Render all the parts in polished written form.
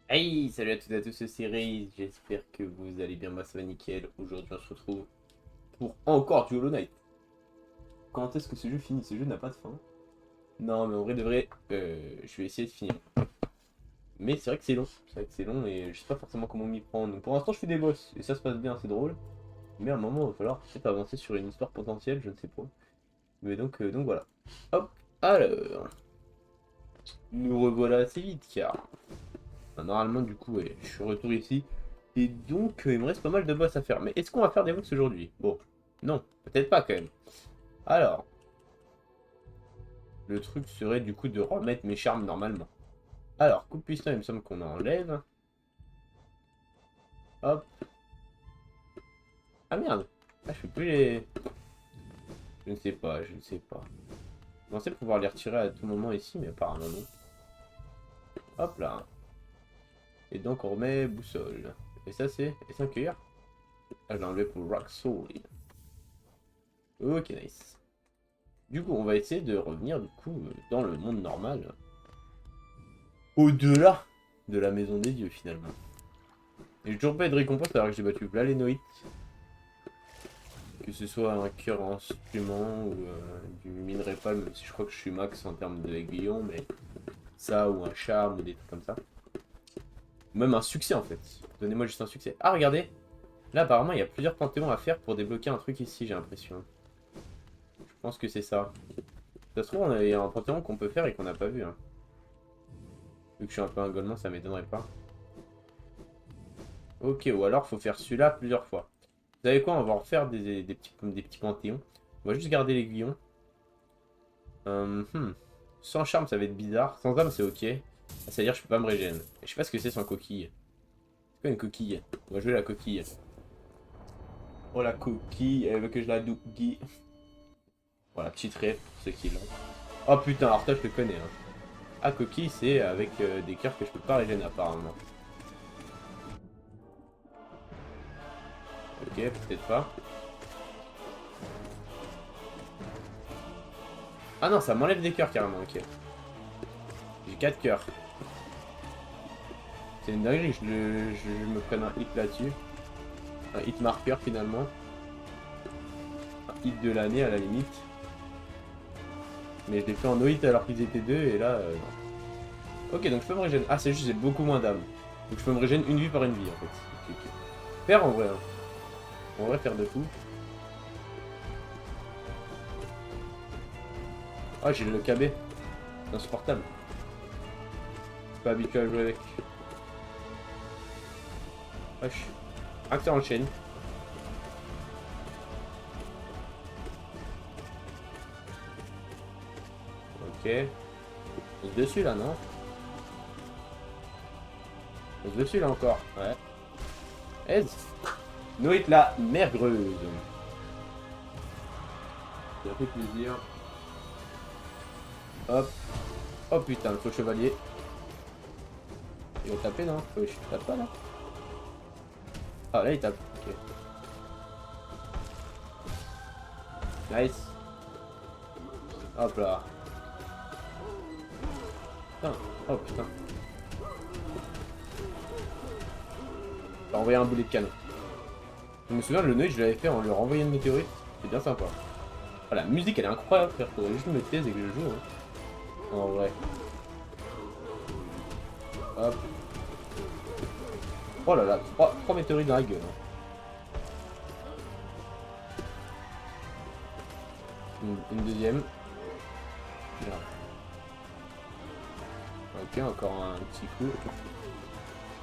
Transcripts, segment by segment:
Hey, salut à toutes et à tous, c'est Raze, j'espère que vous allez bien, moi ça va nickel. Aujourd'hui on se retrouve pour encore du Hollow Knight. Quand est-ce que ce jeu finit? Ce jeu n'a pas de fin. Non mais en vrai de vrai, je vais essayer de finir. Mais c'est vrai que c'est long, c'est vrai que c'est long et je sais pas forcément comment m'y prendre. Donc pour l'instant je fais des boss et ça se passe bien, c'est drôle. Mais à un moment il va falloir peut-être avancer sur une histoire potentielle, je ne sais pas. Mais donc voilà. Hop, alors, nous revoilà assez vite car normalement, du coup, ouais, je suis retour ici. Et donc, il me reste pas mal de boss à faire. Mais est-ce qu'on va faire des boss aujourd'hui? Bon, non, peut-être pas quand même. Alors, le truc serait du coup de remettre mes charmes normalement. Alors, coup de piston, il me semble qu'on enlève. Hop. Ah merde. Ah, je fais plus les... Je ne sais pas, je ne sais pas. Je pensais pouvoir les retirer à tout moment ici, mais apparemment non. Hop là. Et donc, on remet boussole. Et ça, c'est... Et 5 cueillir. Ah, je l'ai enlevé pour Rock Soul. Ok, nice. Du coup, on va essayer de revenir du coup dans le monde normal. Au-delà de la maison des dieux finalement. Et j'ai toujours pas eu de récompense alors que j'ai battu plein les Noïtes. Que ce soit un cœur en supplément ou du minerai palme, même si je crois que je suis max en termes d'aiguillon, mais ça ou un charme ou des trucs comme ça. Ou même un succès en fait. Donnez-moi juste un succès. Ah regardez, là apparemment il y a plusieurs panthéons à faire pour débloquer un truc ici j'ai l'impression. Je pense que c'est ça. Ça se trouve il y a un panthéon qu'on peut faire et qu'on n'a pas vu. Hein. Vu que je suis un peu un golemon ça m'étonnerait pas. Ok, ou alors faut faire celui-là plusieurs fois. Vous savez quoi, on va en refaire des petits panthéons. On va juste garder l'aiguillon. Euh, hmm. Sans charme, ça va être bizarre. Sans âme, c'est ok. C'est-à-dire je peux pas me régénérer. Je sais pas ce que c'est sans coquille. C'est quoi une coquille? On va jouer la coquille. Oh la coquille, elle veut que je la dougie. Voilà, petite rêve pour ceux qui l'ont. Oh putain, alors toi je le connais. Hein. Ah, coquille, c'est avec des cœurs que je peux pas régénérer apparemment. Ok, peut-être pas. Ah non, ça m'enlève des cœurs carrément, ok. J'ai 4 cœurs. C'est une dinguerie que je me prenne un hit là-dessus. Un hit marqueur finalement. Un hit de l'année à la limite. Mais je l'ai fait en no hit alors qu'ils étaient deux et là... non. Ok, donc je peux me régénérer. Ah, c'est juste j'ai beaucoup moins d'âme. Donc je peux me régénérer une vie par une vie en fait. Ok, ok. Faire en vrai. Hein. En vrai, faire de tout. Ah, j'ai le KB. C'est insupportable. Je suis pas habitué à jouer avec. Wesh. Acteur en chaîne. Ok. On se dessus là, non? On se dessus là encore. Ouais. Aise. Noït la mergreuse. Ça fait plaisir. Hop. Oh putain, le faux chevalier. Il va taper, non? Je tape pas là. Ah là, il tape. Ok. Nice. Hop là. Putain. Oh putain. T'as envoyé un boulet de canon. Je me souviens, le Noït, je l'avais fait en lui renvoyant une météorite. C'est bien sympa. Oh, la musique, elle est incroyable, frère. Faudrait juste me taise et que je joue. Hein. En vrai. Hop. Oh là là, 3 météorites dans la gueule. Hein. Une deuxième. Merde. Ok, encore un petit coup.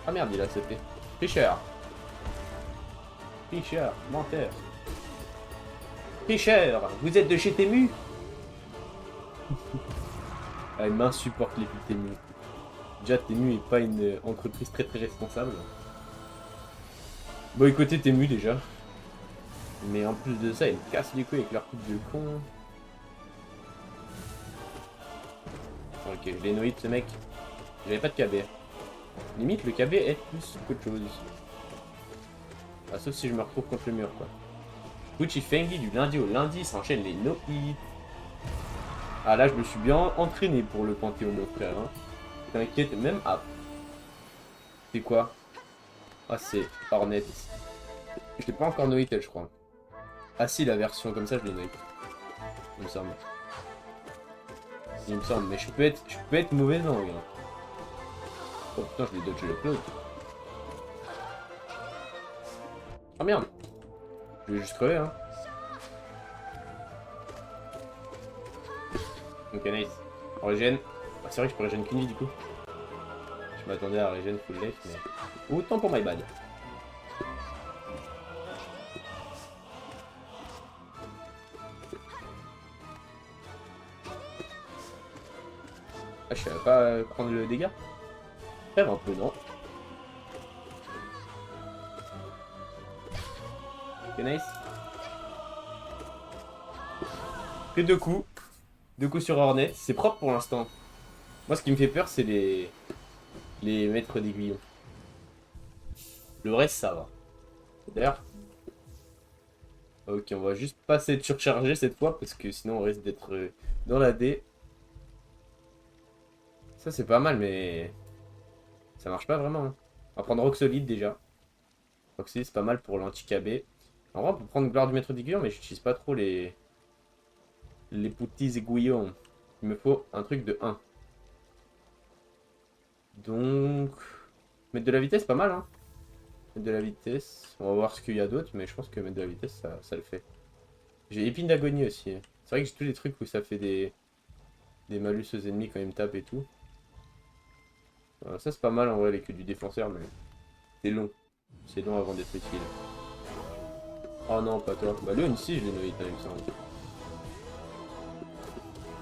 Ah merde, il a sauté. Tricheur. Tricheur, menteur. Tricheur, vous êtes de chez Temu? Ah, il m'insupporte les pubs Temu. Déjà, Temu est pas une entreprise très très responsable. Boycotter Temu déjà. Mais en plus de ça, ils me cassent les couilles avec leur coupe de con. Ok, je l'ai noyé ce mec. J'avais pas de KB. Limite, le KB est plus qu'autre chose. Ah, sauf si je me retrouve contre le mur, quoi. Gucci Fengi du lundi au lundi s'enchaînent les no-hits. Ah, là, je me suis bien entraîné pour le Panthéon, mon frère. Hein. T'inquiète, même à... C'est quoi? Ah, c'est Hornet. Je l'ai pas encore noté, elle, je crois. Ah si, la version comme ça, je l'ai noté. Il me semble. Il me semble, mais je peux être mauvais non, regarde. Oh putain, je l'ai dodge le close. Ah merde. Je vais juste crever, hein. Ok, nice. On régène. Ah, c'est vrai que je peux régène qu'une vie du coup. Je m'attendais à régène full life, mais... Autant pour my bad. Ah, je savais pas prendre le dégât. Faire un peu, non. Ok, nice. Que deux coups. Deux coups sur Hornet. C'est propre pour l'instant. Moi, ce qui me fait peur, c'est les maîtres d'aiguillon. Le reste, ça va. D'ailleurs... Ok, on va juste pas s'être surchargé cette fois, parce que sinon on risque d'être dans la D. Ça, c'est pas mal, mais... Ça marche pas vraiment. Hein. On va prendre Roxolide déjà. Roxolide, c'est pas mal pour l'anti-KB. En vrai, on peut prendre Gloire du Maître d'aiguillon, mais j'utilise pas trop les petits aiguillons. Il me faut un truc de 1. Donc... Mettre de la vitesse, pas mal, hein. Mettre de la vitesse. On va voir ce qu'il y a d'autre, mais je pense que mettre de la vitesse, ça le fait. J'ai épine d'agonie aussi. C'est vrai que j'ai tous les trucs où ça fait des malus aux ennemis quand ils me tapent et tout. Ça c'est pas mal en vrai les queues du défenseur, mais c'est long. C'est long avant d'être utile. Oh non, pas toi. Bah Léon ici je l'ai noyé, il me semble.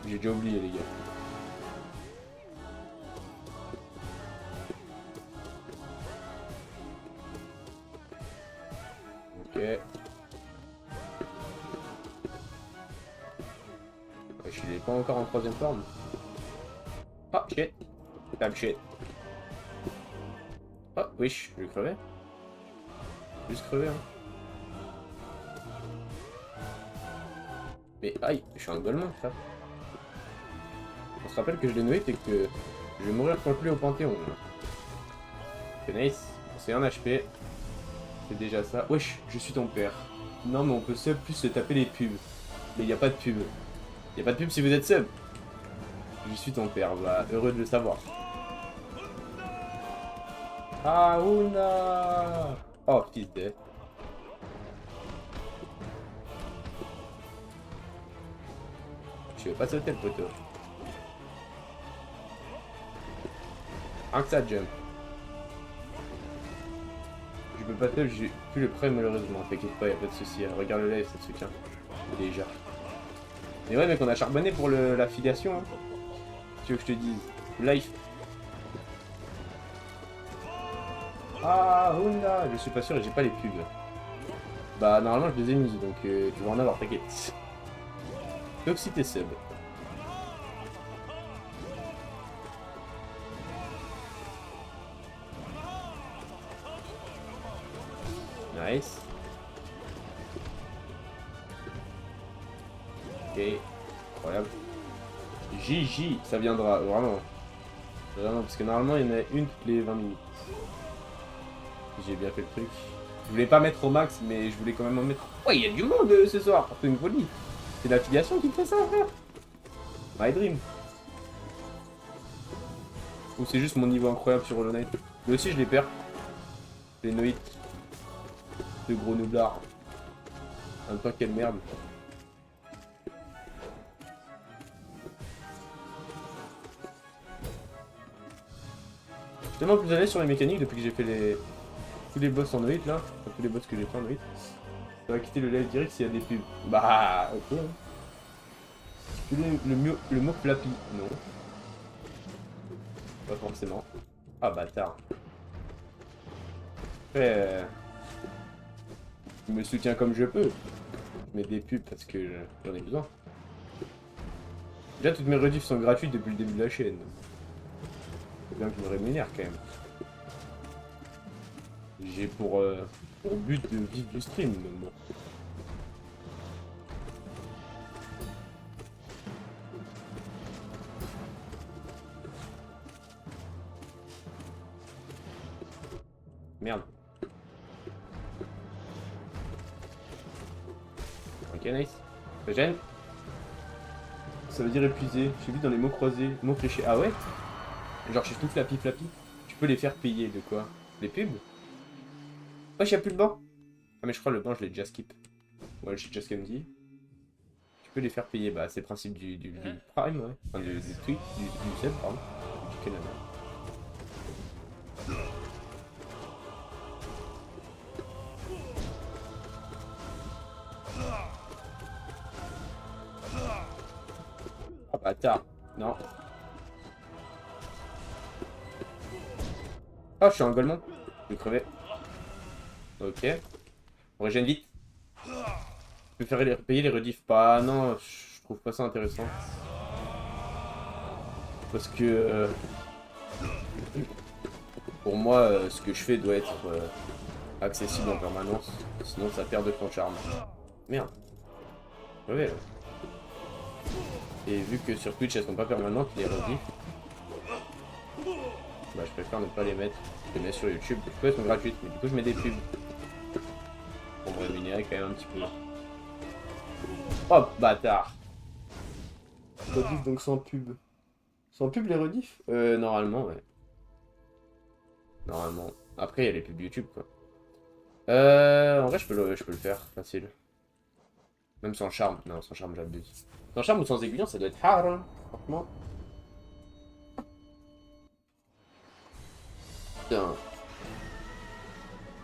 J'ai déjà oublié les gars. Ok. Ouais, je l'ai pas encore en troisième forme. Ah shit. Damn shit. Oh wesh, je vais crever. Juste crever hein. Mais aïe, je suis un golemon ça. On se rappelle que je l'ai noyé et que je vais mourir contre lui au Panthéon. C'est nice, c'est un HP. C'est déjà ça. Wesh, je suis ton père. Non mais on peut sub plus se taper les pubs. Mais y a pas de pub. Y a pas de pub si vous êtes sub. Je suis ton père, bah, heureux de le savoir. Ah ouna. Oh fils de... Je vais pas sauter le poteau. Un que ça jump. Je peux pas te, j'ai plus le prêt malheureusement. T'inquiète pas, y'a pas de soucis. Regarde le live, ça te soutient. Déjà. Mais ouais mec, on a charbonné pour l'affiliation. Hein. Tu veux que je te dise. Life. Ah ouna. Je suis pas sûr et j'ai pas les pubs. Bah normalement je les ai mis, donc tu vas en avoir, t'inquiète. Sauf si t'es sub. Nice. Ok. Incroyable. JJ, ça viendra, vraiment. Vraiment, parce que normalement il y en a une toutes les 20 minutes. J'ai bien fait le truc. Je voulais pas mettre au max, mais je voulais quand même en mettre. Ouais, il y a du monde ce soir, c'est une folie. C'est l'affiliation qui me fait ça, frère. My dream. Ou c'est juste mon niveau incroyable sur Hollow Knight. Mais aussi je les perds. Les noïdes. De gros nooblards. En même temps, quelle merde. Je suis tellement plus à l'aise sur les mécaniques depuis que j'ai fait tous les boss en noïde là. Enfin, tous les boss que j'ai fait en noïde. Ça va quitter le live direct s'il y a des pubs. Bah, ok. Le mot flappy, non. Pas forcément. Ah, bâtard. Après, je me soutiens comme je peux. Je mets des pubs parce que j'en ai besoin. Déjà, toutes mes rediffs sont gratuites depuis le début de la chaîne. Faut bien que je me rémunère quand même. J'ai pour but de vivre du stream, mais bon. Merde. Ok, nice. Ça gêne. Ça veut dire épuisé. J'ai vu dans les mots croisés. Mots fléchés. Ah ouais? Genre, je suis tout flappy flappy. Tu peux les faire payer de quoi? Les pubs? Ouais, y'a plus le banc. Ah, mais je crois le banc, je l'ai déjà skip. Ouais, j'ai déjà dit. Tu peux les faire payer. Bah, c'est le principe du Prime, ouais. Enfin, du tweet, du sub, pardon. Du Canada. Oh, bâtard. Non. Oh, je suis en Golemon. Je vais crever. Ok. On régène vite. Je peux faire payer les rediffs. Bah non, je trouve pas ça intéressant. Parce que pour moi, ce que je fais doit être accessible en permanence. Sinon, ça perd de son charme. Merde. Ouais. Et vu que sur Twitch, elles sont pas permanentes, les rediffs, bah je préfère ne pas les mettre. Je les mets sur YouTube. Du coup, elles sont gratuites, mais du coup, je mets des pubs. Pour me rémunérer quand même un petit peu. Oh, bâtard. Rediff donc sans pub. Sans pub les rediffs normalement, ouais. Normalement. Après, il y a les pubs YouTube, quoi. En vrai, je peux le faire, facile. Même sans charme. Non, sans charme, j'abuse. Sans charme ou sans aiguillon, ça doit être hard, hein, franchement. Putain.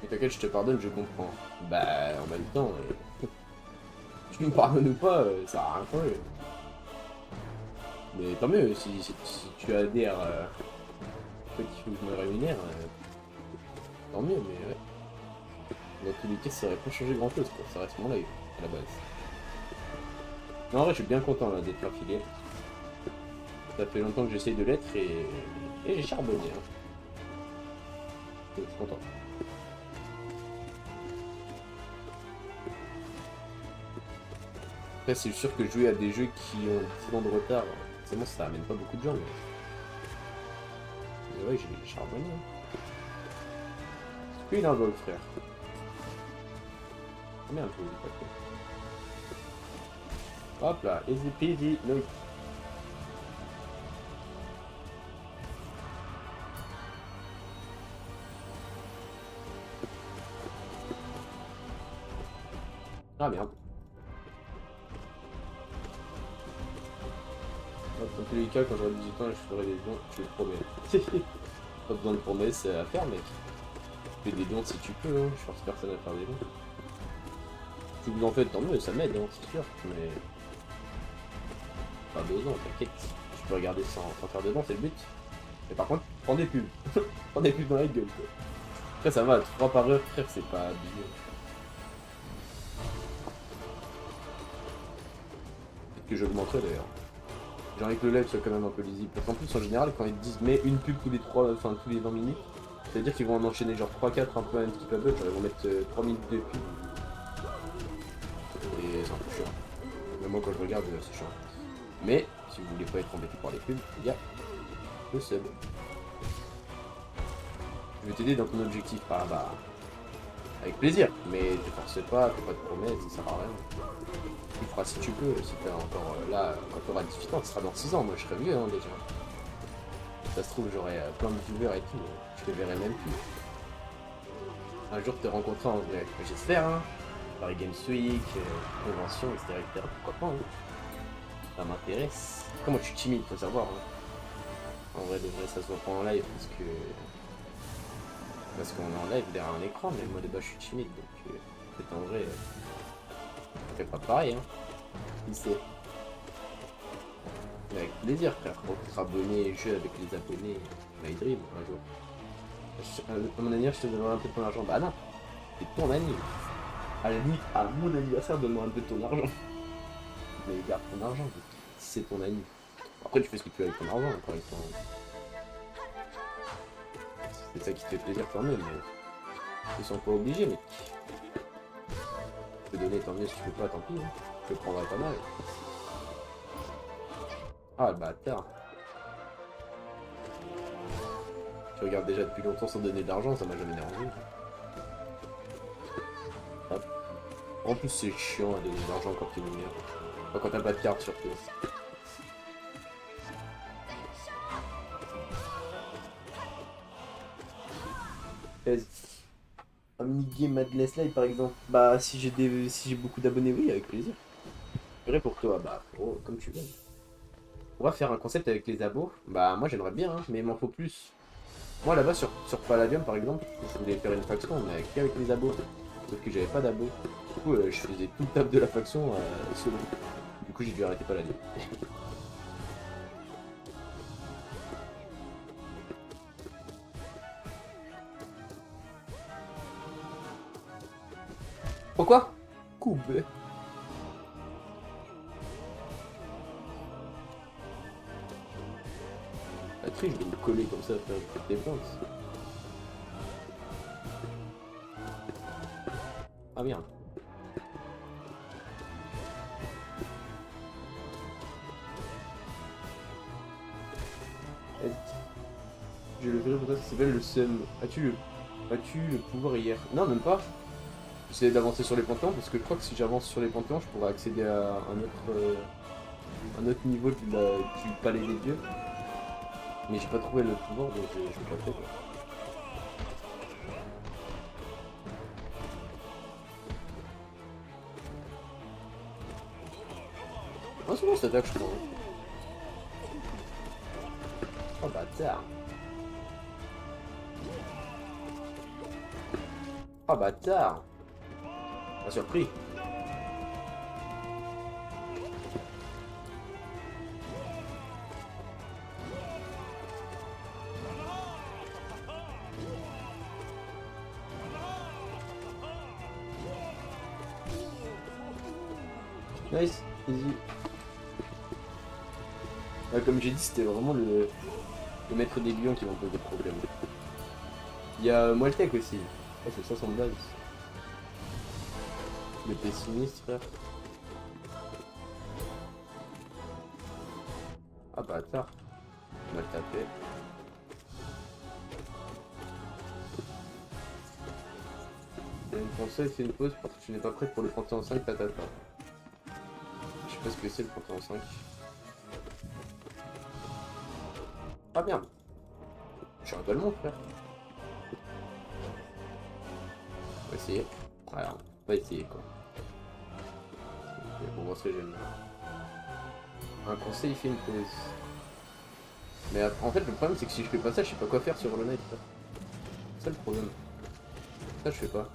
Mais t'inquiète, je te pardonne, je comprends. Bah, en même temps, tu me pardonnes ou pas, ça a rien fait. Mais tant mieux, si tu adhères qu'il faut que je me rémunère, tant mieux, mais ouais. Dans tous les cas, ça aurait pas changé grand chose, quoi. Ça reste mon live, à la base. Non, en vrai, je suis bien content là d'être affilié. Ça fait longtemps que j'essaye de l'être et j'ai charbonné. Hein. Je suis content. Après, c'est sûr que jouer à des jeux qui ont 10 ans de retard, forcément, ça amène pas beaucoup de gens. Mais ouais, j'ai charbonné. Hein. Est-ce qu'il a un vol, frère? Ah merde, je l'ai pas fait. Hop là, easy peasy, no. Ah merde. Dans tous les cas, quand j'aurai 18 ans, je ferai des dons, je le promets. Pas besoin de promesses à faire, mec. Fais des dons si tu peux, hein. Je force personne à faire des dons. Si vous en faites, tant mieux, ça m'aide, hein, c'est sûr. Mais. Pas besoin, t'inquiète. Je peux regarder sans faire de dons, c'est le but. Mais par contre, prends des pubs. Prends des pubs dans la gueule, quoi. Après, ça va, 3 par heure, frère, c'est pas abusé. Peut-être que j'augmenterai d'ailleurs. J'ai envie que le live soit quand même un peu lisible. Parce qu'en plus, en général, quand ils te disent mets une pub tous les 20 minutes, ça veut dire qu'ils vont en enchaîner genre 3-4 un peu unskippable, genre ils vont mettre 3 minutes de pub. Et c'est un peu chiant. Même moi quand je regarde, c'est chiant. Mais, si vous voulez pas être embêté par les pubs, il y a le sub. Je vais t'aider dans ton objectif, bah avec plaisir, mais te force pas, fais pas de promesses, ça sert à rien. Tu feras si tu peux, si t'es encore là, quand tu auras 18 ans, ce sera dans 6 ans, moi je serai vieux hein, déjà. Ça se trouve, j'aurai plein de viewers et tout, je te verrai même plus. Un jour te rencontrer en vrai, j'espère, hein. Paris Games Week, convention, etc. Pourquoi pas, hein. Ça m'intéresse. Comment tu es timide, faut savoir. Hein. En vrai, de vrai, ça se voit pas en live parce qu'on est en live derrière un écran, mais moi de base je suis timide, donc peut-être en vrai, on fait pas pareil, hein. Qui sait. Mais avec plaisir, frère, pour être abonné jeu avec les abonnés, My Dream, un jour. À mon anniversaire, je te donnerai un peu de ton argent. Bah non, c'est ton anniversaire. À la limite, à mon anniversaire, donne-moi un peu de ton argent. Mais garde ton argent, c'est ton ami. Après, tu fais ce que tu veux avec ton argent, encore une fois. C'est ça qui te fait plaisir quand même, mais ils sont pas obligés, mec. Tu peux donner, tant mieux, si tu peux pas, tant pis. Hein. Je le prendrai pas mal. Ah, le bâtard. Tu regardes déjà depuis longtemps sans donner de l'argent, ça m'a jamais dérangé. Hop. En plus, c'est chiant à donner de l'argent quand tu es mineur. Enfin, quand t'as pas de carte surtout. Vas-y. Un mini-game Madness Live par exemple. Bah, si j'ai beaucoup d'abonnés, oui, avec plaisir. Vrai pour toi, bah, oh, comme tu veux. On va faire un concept avec les abos. Bah, moi j'aimerais bien, hein, mais il m'en faut plus. Moi là-bas sur Palladium par exemple, je voulais faire une faction, mais qu'avec les abos. Sauf que j'avais pas d'abos. Du coup, je faisais tout le taf de la faction solo. Du coup, j'ai dû arrêter Palladium. Pourquoi? Coupe. La triche, je vais me coller comme ça, faire des plantes. Ah merde. Je le ferai pour toi, ça s'appelle le seum. As-tu le pouvoir hier? Non, même pas. J'essaie d'avancer sur les panthéons parce que je crois que si j'avance sur les panthéons, je pourrais accéder à un autre niveau du palais des dieux. Mais j'ai pas trouvé le pouvoir donc je vais pas faire. Ah, c'est bon cette attaque, je crois. Oh bâtard. Oh bâtard. Pas surpris. Nice, easy. Ouais, comme j'ai dit, c'était vraiment le maître des lions qui m'a posé problème. Il y a Moltec aussi. Oh, c'est 60 bases. Le pessimiste, frère. Ah bâtard. Mal tapé. Une conseil, c'est une pause parce que tu n'es pas prêt pour le Panthéon 5 tatata. Je sais pas ce que c'est le Panthéon 5. Ah merde. Je suis un golemon, frère. On va essayer. Voilà, on va essayer quoi. Pour voir ce que j'aime. Un conseil, il fait une pause. Mais en fait, le problème, c'est que si je fais pas ça, je sais pas quoi faire sur Hollow Knight. C'est ça le problème. Ça, je fais pas.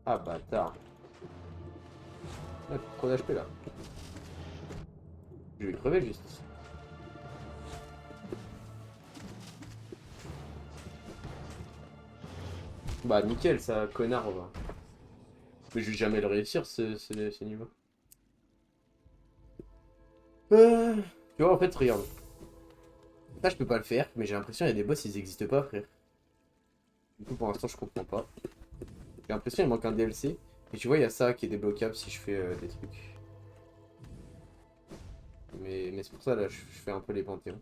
Ah, bâtard. Ah, trop d'HP là. Je vais crever juste. Bah, nickel, ça, connard, va. Mais je vais jamais le réussir, ce niveau. Tu vois, en fait, regarde. Ça, je peux pas le faire, mais j'ai l'impression qu'il y a des boss, ils existent pas, frère. Du coup, pour l'instant, je comprends pas. J'ai l'impression qu'il manque un DLC. Et tu vois, il y a ça qui est débloquable si je fais des trucs. Mais c'est pour ça, là, je fais un peu les panthéons.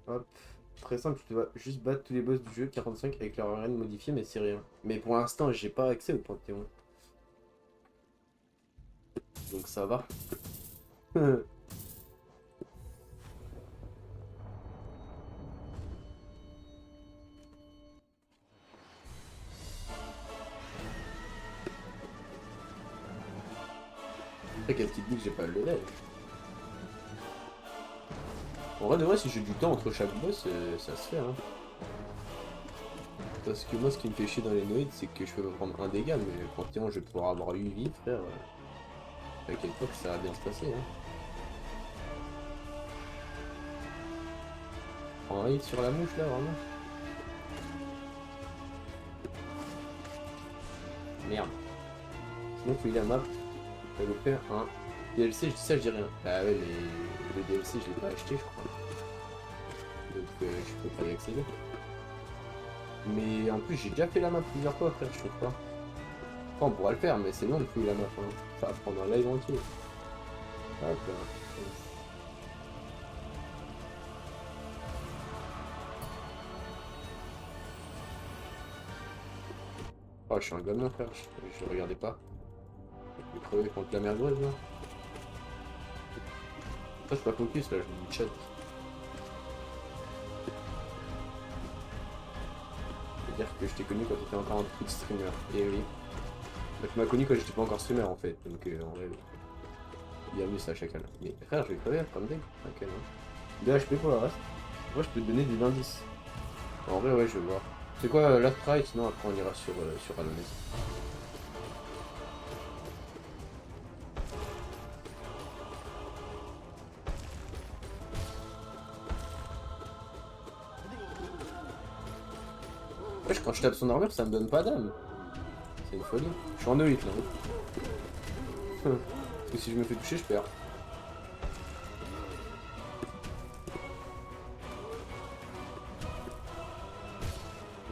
Hop. Très simple, tu dois juste battre tous les boss du jeu, 45, avec leur arène modifiée, mais c'est rien. Mais pour l'instant, j'ai pas accès au panthéon. Donc ça va. Après, qu'est-ce qui te dit que j'ai pas le level? En vrai de vrai, si j'ai du temps entre chaque boss, ça se fait, hein. Parce que moi, ce qui me fait chier dans les noïdes, c'est que je peux pas prendre un dégât, mais le Panthéon, je vais pouvoir avoir 8 vies, frère. T'inquiète pas que ça va bien se passer, hein. Prends un hit sur la mouche, là, vraiment. Merde. Sinon, faut y la map. Ça va faire un DLC, je dis ça, je dis rien. Bah ouais, mais le DLC, je l'ai pas acheté, je crois. Donc, je peux pas y accéder. Mais en plus, j'ai déjà fait la map plusieurs fois, frère, je trouve pas. Enfin, on pourra le faire, mais c'est long de fouiller la map. Hein. Ça va prendre un live entier. Hop là. Oh, je suis un gamin, frère. Je regardais pas. Je vais crever contre la mergueuse, là. Après, je suis pas focus, là, je me dis chat. C'est-à-dire que je t'ai connu quand t'étais encore un petit streamer. Et oui. Bah, tu m'as connu quand j'étais pas encore streamer, en fait. Donc, en vrai, bienvenue, ça à chacun. Mais frère, je vais crever comme dingue. Ok, non. 2 HP pour le reste. Moi, je peux te donner des indices. En vrai, ouais, je vais voir. C'est quoi last try, sinon après on ira sur Alones. Wesh, quand je tape son armure, ça me donne pas d'âme. C'est une folie. Je suis en E8 là. Parce que si je me fais toucher, je perds.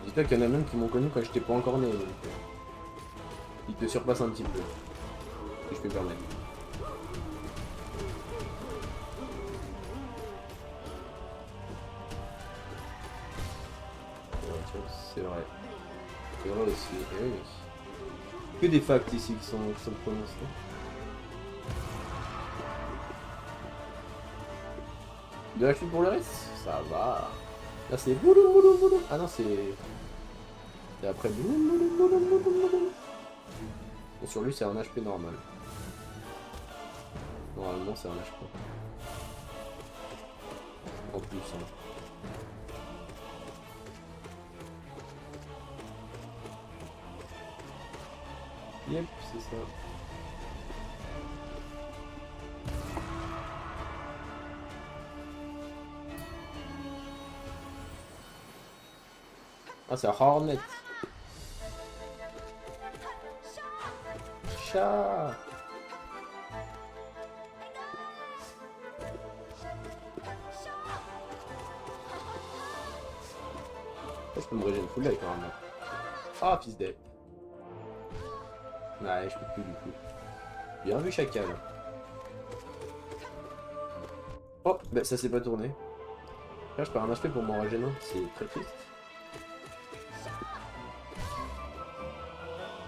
Dis-toi qu'il y en a même qui m'ont connu quand j'étais pas encore né. Donc, ils te surpassent un petit peu. Si je peux me permettre. Ouais, c'est vrai. C'est vrai aussi. Eh oui. Que des facts ici qui sont prononcés. De HP pour le reste, ça va. Là c'est bouloum bouloum bouloum. Ah non, c'est après bouloum bouloum bouloum bouloum bouloum. Bon, sur lui c'est un HP normal. Normalement c'est un HP. En plus. Hein. Yep, c'est ça. Ah, c'est un Hornet. Chat. Je peux me régénérer full life quand même. Ah, fils d'elle. Ouais, je peux plus du coup. Bien vu, chacal. Oh, bah ça s'est pas tourné. Là, je perds un HP pour mon régénérer. C'est très triste.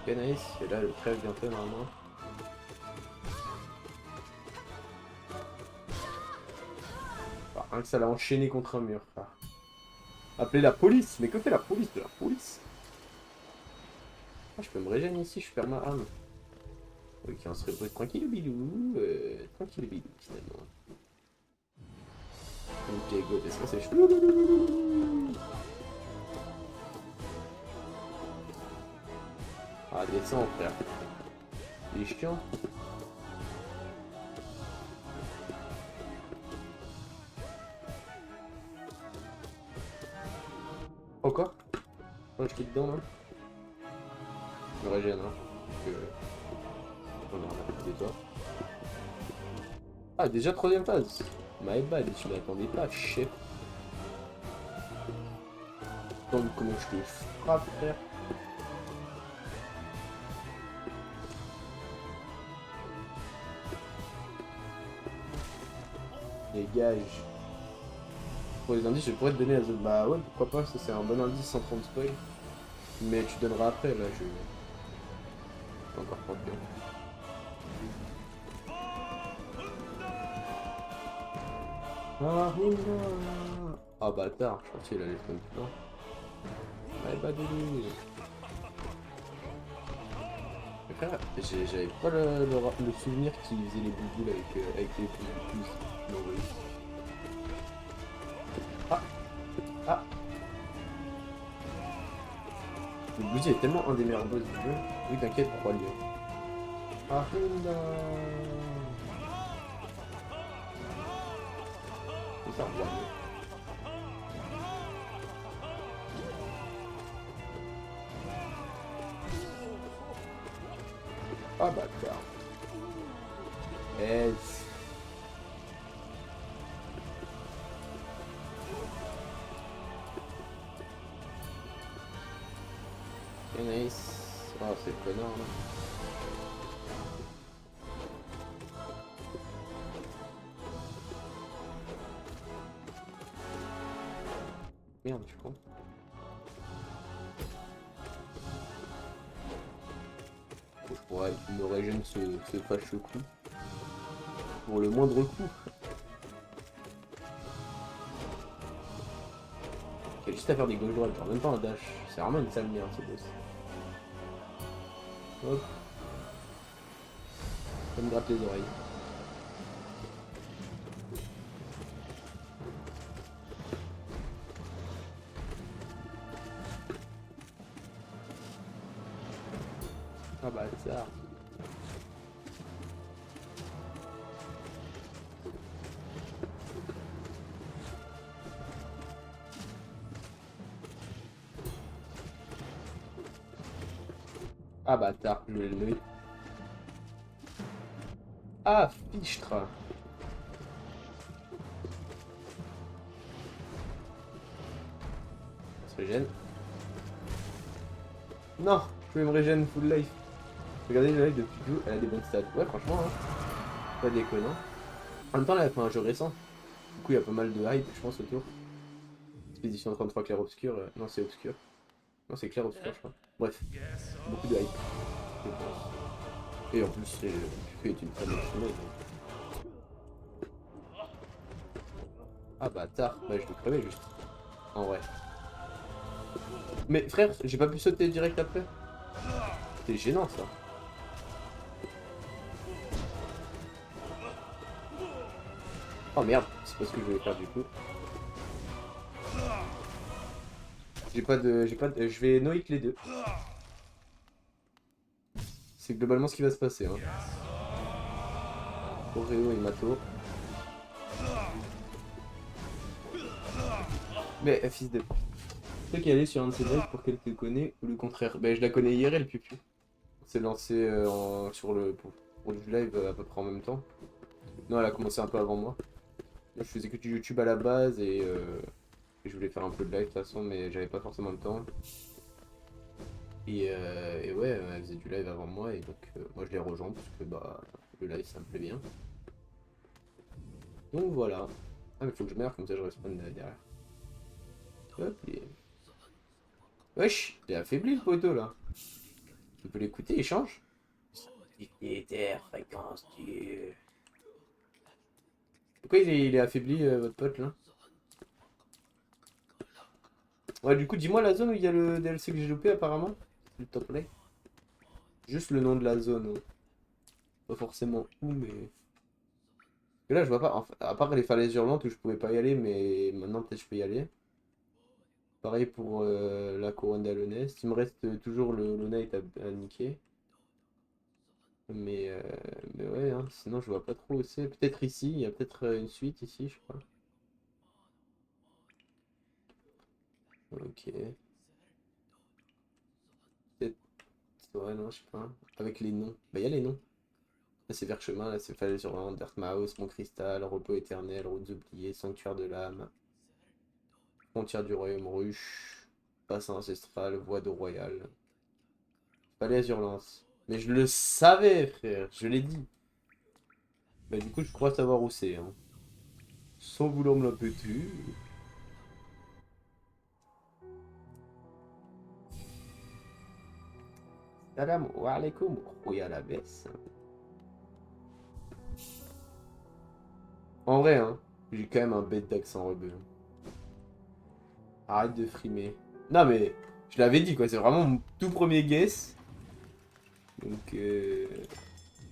Ok, nice. Et là, le crève bientôt normalement. Rien que ça l'a enchaîné contre un mur. Ah. Appelez la police. Mais que fait la police de la police? Ah, je peux me régénérer ici, je perds ma âme. Ok, on se repose tranquille bilou. Tranquille bilou finalement. Ok, go, est-ce que c'est chaud? Ah, descends frère. Il est chiant. Oh quoi? Oh, je clique dedans là. Je me régène hein. Donc, on a un des toi. Ah, déjà troisième phase. My bad, tu m'attendais pas, chef. Comme comment je te frappe, frère. Dégage. Pour les indices, je pourrais te donner à zone. Bah ouais, pourquoi pas, ça c'est un bon indice sans prendre spoil. Mais tu donneras après, là, je vais encore prendre bien. Ah bâtard, je pensais qu'il allait se mettre dedans. Ouais, bah désolé. J'avais pas le souvenir qu'il faisait les bouboules avec les pouces. Ah. Ah. Le bousier est tellement un des meilleurs boss du jeu. Oui, t'inquiète, pourquoi lui. Ah, c'est ça, on voit mieux. Ah, bâtard. S. Ok, nice. Ah, c'est le connard là. Merde, je crois. Je pourrais me régène ce fâcheux coup. Pour le moindre coup. Il y a juste à faire des gauches droites, genre même pas un dash. C'est vraiment une sale merde ce boss. Hop. Ça me gratte les oreilles. Ah bah ça. Ah bâtard, je l'ai levé. Ah fichtre. Ça se régène. Non, je vais me régène full life. Regardez le live de Pitou, elle a des bonnes stats. Ouais franchement, hein. Pas déconnant. En même temps, là, elle fait un jeu récent. Du coup, il y a pas mal de hype, je pense, autour. Expédition 33 clair obscur. Non, c'est obscur. Non, c'est clair obscur, je crois. Bref, beaucoup de hype, je pense. Et en plus, Pitou est une femme exceptionnelle. Ah bâtard, bah je vais crever juste. En vrai. Mais frère, j'ai pas pu sauter direct après. C'est gênant ça. Oh merde, c'est pas ce que je voulais faire du coup. Je vais noïc les deux. C'est globalement ce qui va se passer. Hein. Oreo et Mato. Mais fils de... Tu sais qu'elle est sur un de ses lives pour qu'elle te connaît ou le contraire. Ben je la connais IRL Pupu. On s'est lancé sur le pour du live à peu près en même temps. Non, elle a commencé un peu avant moi. Moi, je faisais que du YouTube à la base et je voulais faire un peu de live de toute façon, mais j'avais pas forcément le temps. Et ouais, elle faisait du live avant moi et donc moi je l'ai rejoint parce que bah le live ça me plaît bien. Donc voilà. Ah mais faut que je meure comme ça je respawn derrière. Hop, wesh, il est affaibli le poteau là. Tu peux l'écouter, il change. Terre, fréquence, Dieu. Pourquoi il est affaibli votre pote là? Ouais du coup dis-moi la zone où il y a le DLC que j'ai loupé apparemment. Le top lane. Juste le nom de la zone. Hein. Pas forcément où mais... Et là je vois pas, enfin, à part les falaises hurlantes où je pouvais pas y aller mais maintenant peut-être je peux y aller. Pareil pour la couronne d'Alonest. Il me reste toujours le Knight à niquer. Mais, euh, mais ouais, hein, sinon je vois pas trop où c'est. Peut-être ici, il y a peut-être une suite ici, je crois. Ok. Peut-être. Ouais, non, je sais pas. Avec les noms. Bah, il y a les noms. Là, c'est Verchemin, là, c'est Falaise sur Dirtmouse, Mont Cristal, Repos éternel, Routes oubliées, Sanctuaire de l'âme, Frontière du royaume ruche, Bassin ancestral, Voie d'eau royale. Falaise Hurlance. Mais je le savais, frère, je l'ai dit. Bah, du coup, je crois savoir où c'est, hein. Sans vouloir me la péter. Salam alaikum, Royal Abbess. En vrai, hein, j'ai quand même un bête d'accent rebeu. Arrête de frimer. Non mais, je l'avais dit quoi, c'est vraiment mon tout premier guess. Donc, et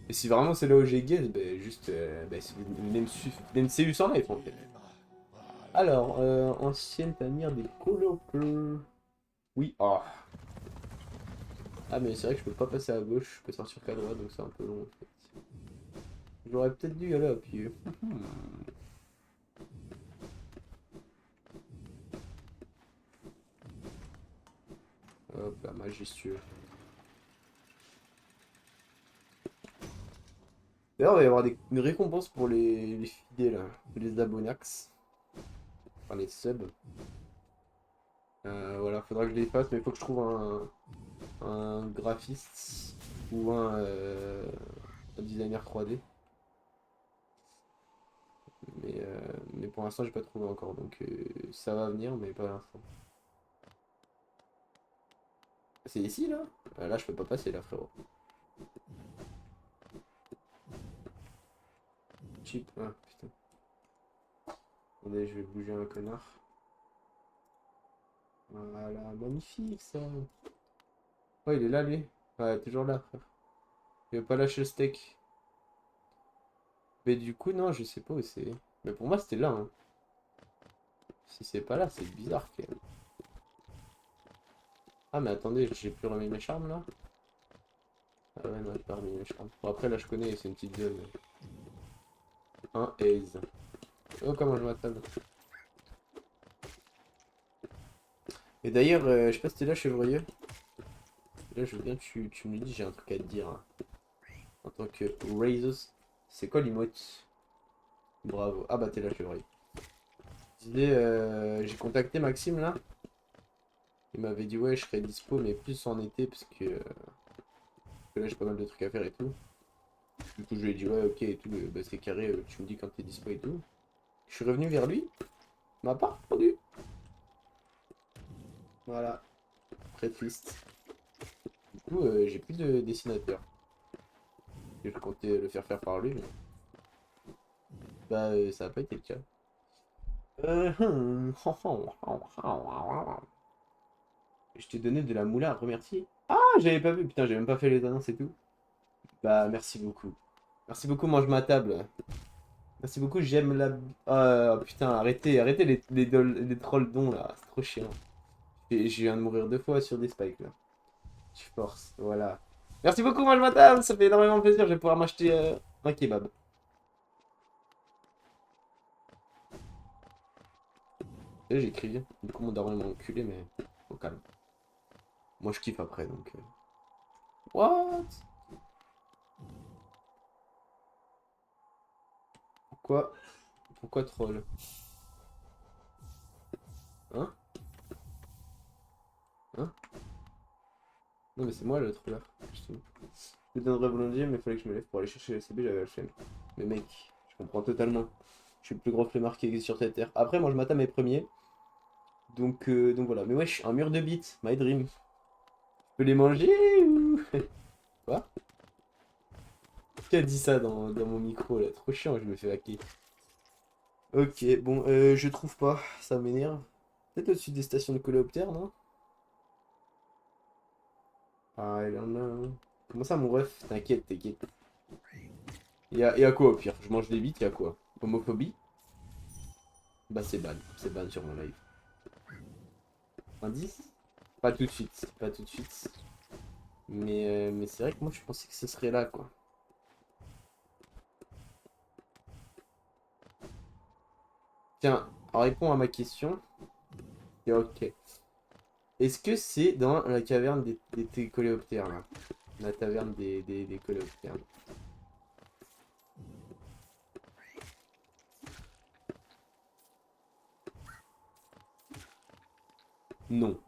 si vraiment c'est là où j'ai guess, ben juste, c'est l'MCU sans life en fait. Alors, ancienne tanière des colocles. Oui, oh. Ah mais c'est vrai que je peux pas passer à gauche, je peux sortir qu'à droite, donc c'est un peu long en fait. J'aurais peut-être dû y aller à pied. Hop là, majestueux. D'ailleurs, il va y avoir une récompense pour les fidèles, les abonax. Enfin, les subs. Voilà, faudra que je les fasse, mais il faut que je trouve un un graphiste ou un designer 3D. Mais pour l'instant, j'ai pas trouvé encore. Donc ça va venir, mais pas à l'instant. C'est ici là? Là, je peux pas passer là, frérot. Cheap. Ah, putain. Attendez, je vais bouger un connard. Voilà, magnifique ça. Oh, il est là, lui. Ouais, toujours là, frère. Il veut pas lâcher le steak. Mais du coup, non, je sais pas où c'est. Mais pour moi, c'était là. Hein. Si c'est pas là, c'est bizarre quand même. Ah, mais attendez, j'ai plus remis mes charmes là. Ah ouais, non, j'ai pas remis mes charmes. Bon, après, là, je connais, c'est une petite zone. Un aise. Oh, comment je m'attends. Et d'ailleurs, je sais pas si t'es là, chevreuil. Là, je veux bien que tu me dis, j'ai un truc à te dire. Hein. En tant que Razors. C'est quoi l'emote? Bravo. Ah bah t'es là, chevreuil. Je disais, j'ai contacté Maxime là. Il m'avait dit ouais, je serais dispo, mais plus en été parce que là j'ai pas mal de trucs à faire et tout. Du coup, je lui ai dit ouais, ok et tout, bah, c'est carré, tu me dis quand t'es dispo et tout. Je suis revenu vers lui, il m'a pas répondu. Voilà, très triste. Du coup, j'ai plus de dessinateur. Je comptais le faire par lui, mais bah ça a pas été le cas. Je t'ai donné de la moula à remercier. Ah, j'avais pas vu, putain, j'ai même pas fait les annonces et tout. Bah, merci beaucoup. Merci beaucoup, mange ma table. Merci beaucoup, j'aime la... Oh putain, arrêtez les trolls dons là, c'est trop chiant. Je viens de mourir 2 fois sur des spikes là. Je force, voilà. Merci beaucoup, mange ma table, ça fait énormément plaisir, je vais pouvoir m'acheter un kebab. Et j'écris bien. Du coup, mon daron m'a enculé, mais au calme. Moi, je kiffe après, donc... What? Pourquoi? Pourquoi troll? Hein? Hein? Non, mais c'est moi le troller. Je donnerais volontiers, mais il fallait que je me lève pour aller chercher le CB, j'avais la flemme. Mais mec, je comprends totalement. Je suis le plus gros flemmard qui existe sur cette terre. Après, moi, je m'attends à mes premiers. Donc voilà. Mais wesh, un mur de bits, my dream. Je peux les manger ou... Quoi? Qui a dit ça dans mon micro là? Trop chiant, je me fais hacker. Ok, bon, je trouve pas. Ça m'énerve. Peut-être au-dessus des stations de coléoptères, non? I don't know. Comment ça, mon ref? T'inquiète, t'inquiète. Y'a quoi au pire? Je mange des bites, y'a quoi? Homophobie? Bah c'est ban sur mon live. Indice? Pas tout de suite, pas tout de suite. Mais c'est vrai que moi je pensais que ce serait là quoi. Tiens, réponds à ma question. Et ok. Est-ce que c'est dans la caverne des coléoptères là? La taverne des coléoptères. Non.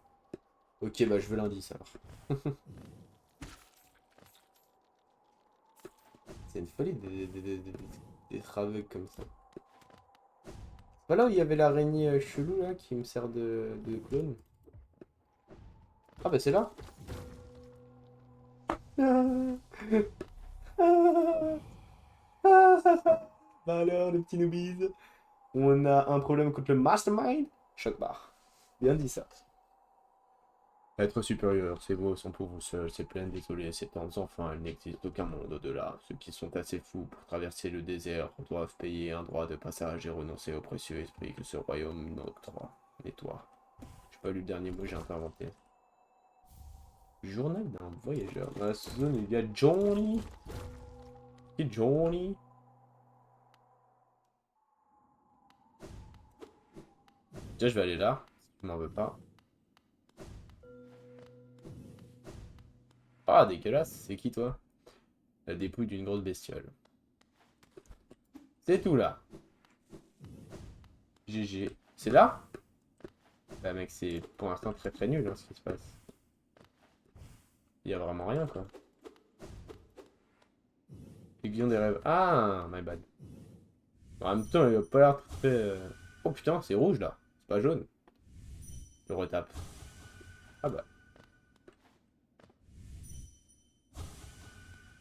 Ok, bah je veux l'indice alors. C'est une folie d'être aveugle comme ça. C'est pas là où il y avait l'araignée chelou là qui me sert de clone? Ah bah c'est là. Bah alors, le petit noobies. On a un problème contre le mastermind. Choc barre. Bien dit ça. Être supérieur, ces mots sont pour vous seuls, c'est plein désolé, c'est temps enfin, il n'existe aucun monde au-delà. Ceux qui sont assez fous pour traverser le désert doivent payer un droit de passage et renoncer au précieux esprit que ce royaume n'octroie. Et toi? J'ai pas lu le dernier mot, j'ai un peu inventé. Journal d'un voyageur. Dans la zone, il y a Johnny. Qui Johnny? Déjà, je vais aller là, si tu m'en veux pas. Ah, dégueulasse, c'est qui toi? La dépouille d'une grosse bestiole. C'est tout là. GG. C'est là? Bah mec, c'est pour l'instant très très nul hein, ce qui se passe. Il y a vraiment rien, quoi. Aiguillon des rêves. Ah, my bad. En même temps, il a pas l'air très... Oh putain, c'est rouge, là. C'est pas jaune. Je retape. Ah bah.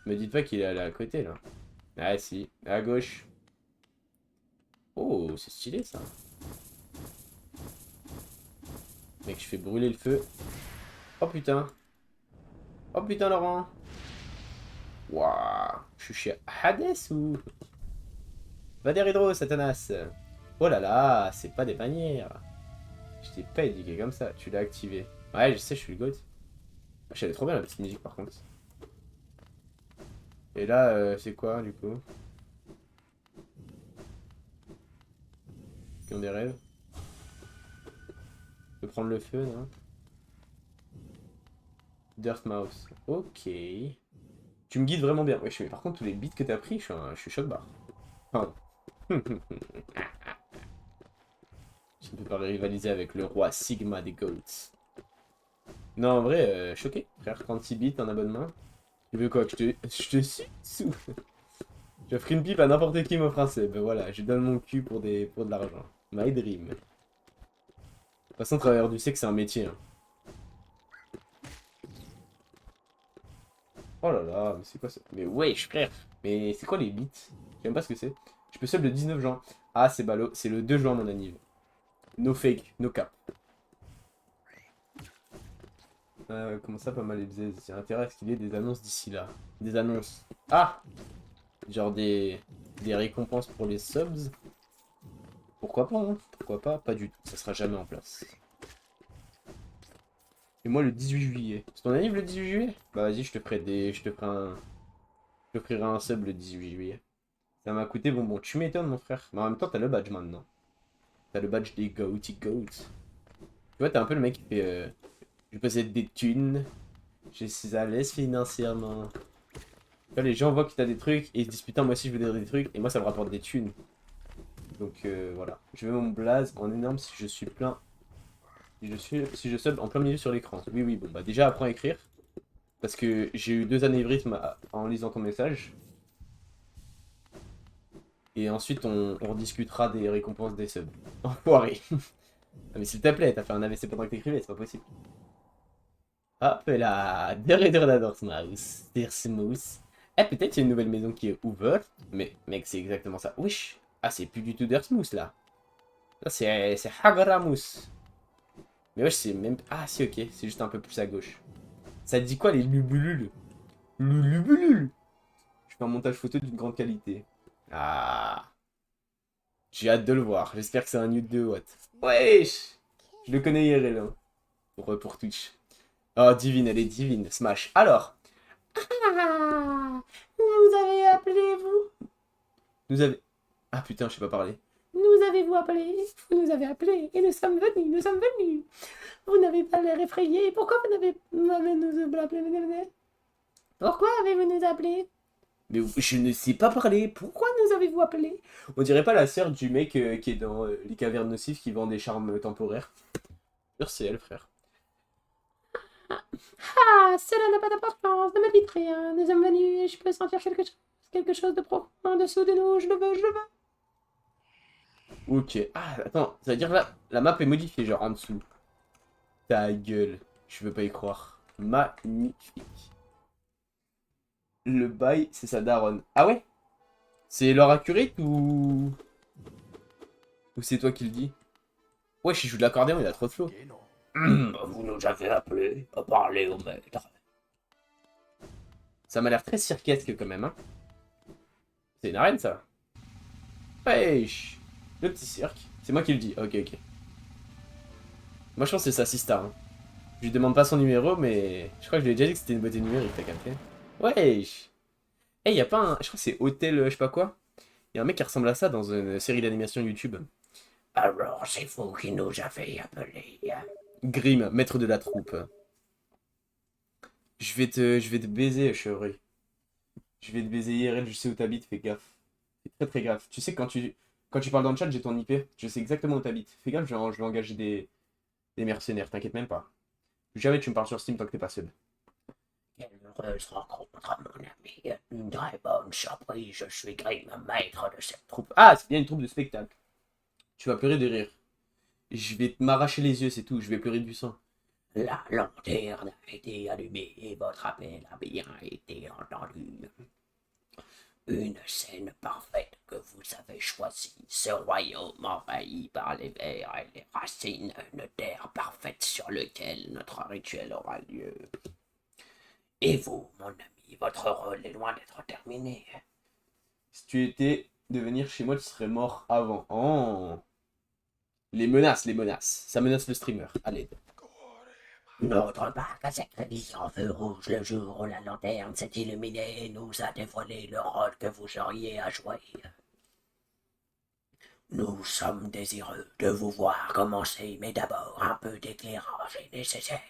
Me dites pas qu'il est allé à côté, là. Ah si, à gauche. Oh, c'est stylé, ça. Mec, je fais brûler le feu. Oh putain. Oh putain, Laurent. Waouh. Je suis chez Hades ou... Va des hydro, Satanas. Oh là là, c'est pas des bannières. Je t'ai pas éduqué comme ça. Tu l'as activé. Ouais, je sais, je suis le goth. Je savais trop bien la petite musique, par contre. Et là, c'est quoi, du coup? Qui ont des rêves? De prendre le feu, non? Dirt Mouse. Ok. Tu me guides vraiment bien. Ouais, par contre, tous les bits que t'as pris, je suis choc barre. Pardon. Je ne peux pas rivaliser avec le roi Sigma des Goats. Non, en vrai, choqué. Frère, 36 bits en abonnement. Tu veux quoi que je te suis sous. J'offre une pipe à n'importe qui m'offre un sub. Voilà, je donne mon cul pour de l'argent. My dream. De toute façon, travailleur du sexe, c'est un métier. Hein. Oh là là, mais c'est quoi ça? Mais wesh, frère. Mais c'est quoi les bits? Je sais même pas ce que c'est. Je peux sub le 19 juin. Ah, c'est ballot. C'est le 2 juin, mon anniv. No fake, no cap. Comment ça, pas mal les bzaises? J'ai intérêt à ce qu'il y ait des annonces d'ici là. Des annonces. Ah! Genre des récompenses pour les subs. Pourquoi pas, hein? Pourquoi pas? Pas du tout. Ça sera jamais en place. Et moi, le 18 juillet. C'est ton anniv le 18 juillet? Bah vas-y, je te ferai des... Je te ferai un... Je t'offrirai un sub le 18 juillet. Ça m'a coûté bonbon. Tu m'étonnes, mon frère. Mais en même temps, t'as le badge maintenant. T'as le badge des Goaty Goats. Tu vois, t'es un peu le mec qui fait... je possède des thunes. Je suis à l'aise financièrement. Là, les gens voient que t'as des trucs et ils se disent putain, moi aussi je veux des trucs. Et moi, ça me rapporte des thunes. Donc voilà. Je mets mon blaze en énorme si je suis plein. Si je sub en plein milieu sur l'écran. Oui, oui, bon, bah déjà apprends à écrire. Parce que j'ai eu 2 anévrismes en lisant ton message. Et ensuite, on rediscutera des récompenses des subs. Enfoiré. Ah, mais s'il te plaît, t'as fait un AVC pendant que t'écrivais, c'est pas possible. Hop là, de retour à Dortmouth. Dersmouth. Eh, peut-être il y a une nouvelle maison qui est ouverte. Mais, mec, c'est exactement ça. Wesh. Ah, c'est plus du tout Dersmouth, là. Là, c'est Hagramouth. Mais wesh, c'est même... Ah, si, ok. C'est juste un peu plus à gauche. Ça te dit quoi, les lubulules? Lubulules. Je fais un montage photo d'une grande qualité. Ah. J'ai hâte de le voir. J'espère que c'est un nude de Watt. Wesh. Je le connais IRL, hein. Pour Twitch. Oh, divine, elle est divine. Smash. Alors. Ah, nous avez appelé, vous? Nous avez... Ah putain, je sais pas parler. Nous avez-vous appelé? Vous nous avez appelé et nous sommes venus, nous sommes venus. Vous n'avez pas l'air effrayé. Pourquoi vous n'avez nous appelé? Pourquoi avez-vous nous appelé? Mais je ne sais pas parler. Pourquoi nous avez-vous appelé? On dirait pas la sœur du mec qui est dans les cavernes nocives qui vend des charmes temporaires. C'est elle, frère. Ah, cela n'a pas d'importance, ne me dites rien. Nous sommes venus et je peux sentir quelque chose de profond en dessous de nous. Je le veux, je le veux. Ok. Ah, attends, ça veut dire là, la map est modifiée, genre en dessous. Ta gueule. Je veux pas y croire. Magnifique. Le bail, c'est sa daronne. Ah ouais? C'est leur accurate ou... Ou c'est toi qui le dis? Ouais, je joue de l'accordéon, il a trop de flow. Vous nous avez appelé à parler au maître. Ça m'a l'air très cirquesque quand même, hein. C'est une arène, ça. Wesh. Le petit cirque. C'est moi qui le dis. Ok, ok. Moi, je pense que c'est sa sista. Hein. Je lui demande pas son numéro, mais je crois que je lui ai déjà dit que c'était une beauté numérique, t'as capté. Wesh. Eh, y a pas un... Je crois que c'est Hôtel, je sais pas quoi. Y a un mec qui ressemble à ça dans une série d'animation YouTube. Alors, c'est vous qui nous avez appelé. Grim, maître de la troupe. Je vais te baiser, chérie. Je vais te baiser IRL, je sais où t'habites, fais gaffe. Fais très très gaffe. Tu sais, quand tu parles dans le chat, j'ai ton IP. Je sais exactement où t'habites. Fais gaffe, je vais engager des mercenaires, t'inquiète même pas. Jamais tu me parles sur Steam tant que t'es pas seul. Quelle heureuse rencontre, mon ami. Une très bonne surprise. Je suis Grim, maître de cette troupe. Ah, c'est bien une troupe de spectacle. Tu vas pleurer de rire. Je vais m'arracher les yeux, c'est tout. Je vais pleurer du sang. La lanterne a été allumée et votre appel a bien été entendu. Une scène parfaite que vous avez choisie. Ce royaume envahi par les vers et les racines. Une terre parfaite sur laquelle notre rituel aura lieu. Et vous, mon ami, votre rôle est loin d'être terminé. Si tu étais de venir chez moi, tu serais mort avant. Oh. Les menaces, les menaces. Ça menace le streamer. À l'aide. Notre barque s'est crédit en feu rouge le jour où la lanterne s'est illuminée et nous a dévoilé le rôle que vous auriez à jouer. Nous sommes désireux de vous voir commencer, mais d'abord un peu d'éclairage est nécessaire.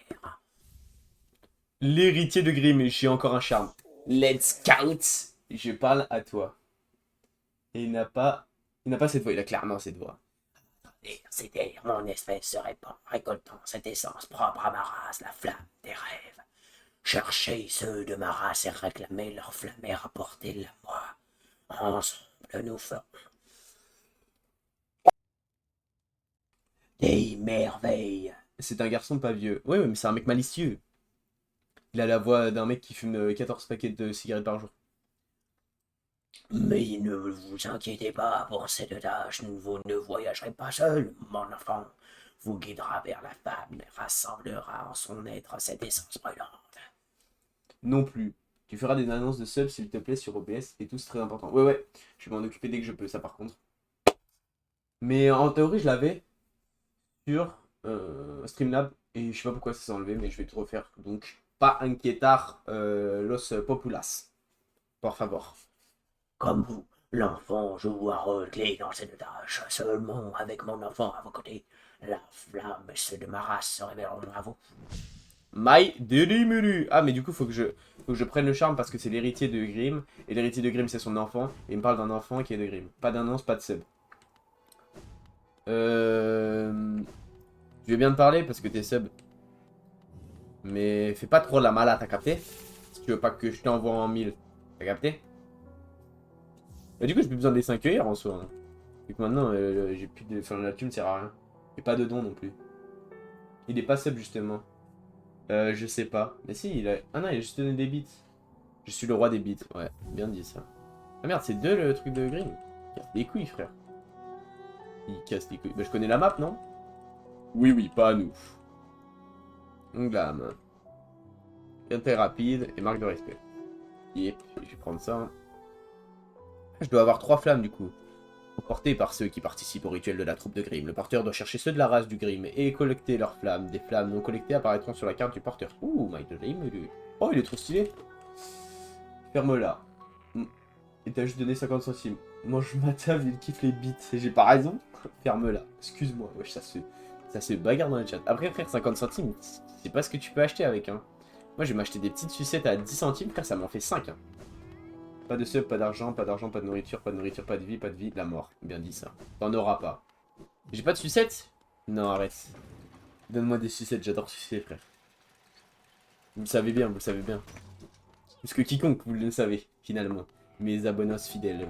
L'héritier de Grimm, j'ai encore un charme. Let's scout. Je parle à toi. Et il n'a pas. Il n'a pas cette voix, il a clairement cette voix. C'est-à-dire, mon espèce se répand, récoltant cette essence propre à ma race, la flamme des rêves. Cherchez ceux de ma race et réclamez leur flamme et rapportez-la moi. Ensemble, nous ferons des merveilles. C'est un garçon pas vieux. Oui, mais c'est un mec malicieux. Il a la voix d'un mec qui fume 14 paquets de cigarettes par jour. Mais ne vous inquiétez pas pour cette tâche, vous ne voyagerez pas seul, mon enfant. Vous guidera vers la femme et rassemblera en son être cette essence brûlante. Non plus. Tu feras des annonces de subs s'il te plaît sur OBS et tout, c'est très important. Ouais, ouais, je vais m'en occuper dès que je peux, ça par contre. Mais en théorie, je l'avais sur Streamlab et je sais pas pourquoi ça s'est enlevé, mais je vais tout refaire. Donc, pas inquietar los populas. Por favor. Comme vous, l'enfant joue un rôle clé dans cette tâche. Seulement avec mon enfant à vos côtés, la flamme et ceux de ma race se révéleront à vous. My Delimuru. Ah, mais du coup, faut que je prenne le charme parce que c'est l'héritier de Grimm. Et l'héritier de Grimm, c'est son enfant. Et il me parle d'un enfant qui est de Grimm. Pas d'annonce, pas de sub. Je vais bien te parler parce que t'es sub. Mais fais pas trop la malade, t'as capté? Si tu veux pas que je t'envoie en 1000. T'as capté? Bah, du coup, j'ai plus besoin des 5 œillères en soi. Hein. Vu que maintenant, j'ai plus de. Enfin, la thune sert à rien. Et pas de don non plus. Il est pas sub justement. Je sais pas. Mais si, il a. Ah non, il a juste donné des bits. Je suis le roi des bits. Ouais, bien dit ça. Ah merde, c'est deux le truc de Green. Il casse les couilles, frère. Il casse les couilles. Bah, je connais la map, non? Oui, oui, pas à nous. Onglam. Bien très rapide et marque de respect. Yep, je vais prendre ça. Je dois avoir 3 flammes du coup. Portées par ceux qui participent au rituel de la troupe de Grimm. Le porteur doit chercher ceux de la race du Grimm et collecter leurs flammes. Des flammes non collectées apparaîtront sur la carte du porteur. Ouh, my dream. Oh, il est trop stylé. Ferme-la. Et t'as juste donné 50 centimes. Mange ma table, il kiffe les bits. J'ai pas raison. Ferme-la. Excuse-moi. Wesh, ça se bagarre dans le chat. Après, frère, 50 centimes, c'est pas ce que tu peux acheter avec. Hein. Moi, je vais m'acheter des petites sucettes à 10 centimes, frère, ça m'en fait 5. Hein. Pas de sub, pas d'argent, pas d'argent, pas de nourriture, pas de vie, pas de vie, la mort. Bien dit ça. T'en auras pas. J'ai pas de sucettes? Non, arrête. Donne-moi des sucettes, j'adore sucer, frère. Vous le savez bien, vous le savez bien. Parce que quiconque, vous le savez, finalement. Mes abonnos fidèles.